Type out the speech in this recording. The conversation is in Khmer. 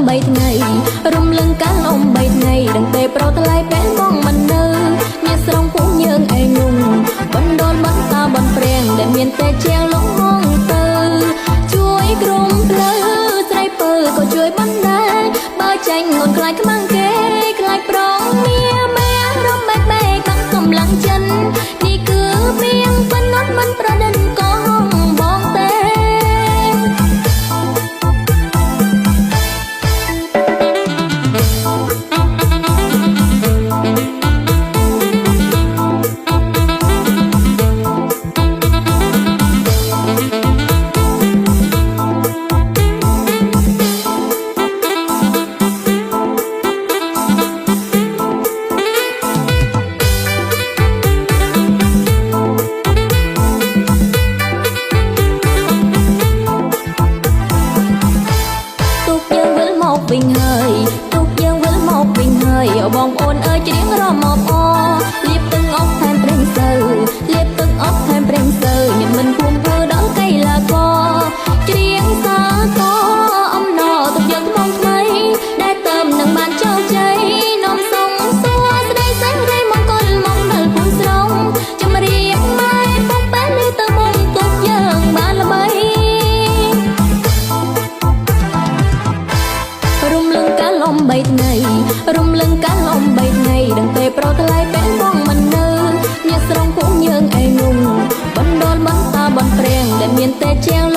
3ថ្ងៃរំលឹងកាល3ថ្ងៃដឹងទេប្រថ្លៃពេលបងមិននៅអ្នកស្រុងពួកយើងឯងងបណ្ដុលបន្តាបន្ព្រាំងដែលមានតែជាងលងងទៅជួយក្រុមភ្លឺស្រីពើក៏ជួយបណ្ដាបើចាញ់ងន់ខ្លាចខ្មាំងគេខ្លាចប្រងមាម៉ែរំបែកបែកបាក់កំឡាំងចិននេះគឺពីងប៉ុណ្ណោះមិនប្រដិនកងបងទេវិញហើយទុកយើងវិលមកវិញហើយបងប្អូនអើយច្រៀងរមមកអលៀបទឹកអប់ថែមប្រេងសើលៀបទឹកអប់ថែមប្រេងសើញមិនភូមិធ្វើដល់កៃឡាករច្រៀងសាកអំណរទុកយើងថ្មថ្មីដែលតើមនឹងបានចោលជ័យនាំសុំសួស្ដីសេរីមង្គលមកដល់ភូមិស្រុងជំរាបម៉ែពុកបែលទៅមុំទុកយើងបានល្បីរំលឹងកាល3ថ្ងៃរំលឹងកាល3ថ្ងៃដឹងទេប្រថ្លៃពេលបងមិននៅអ្នកស្រុងពួកយើងឯងងបណ្ដុលបន្តាបន្ព្រាំងដែលមានតែជាង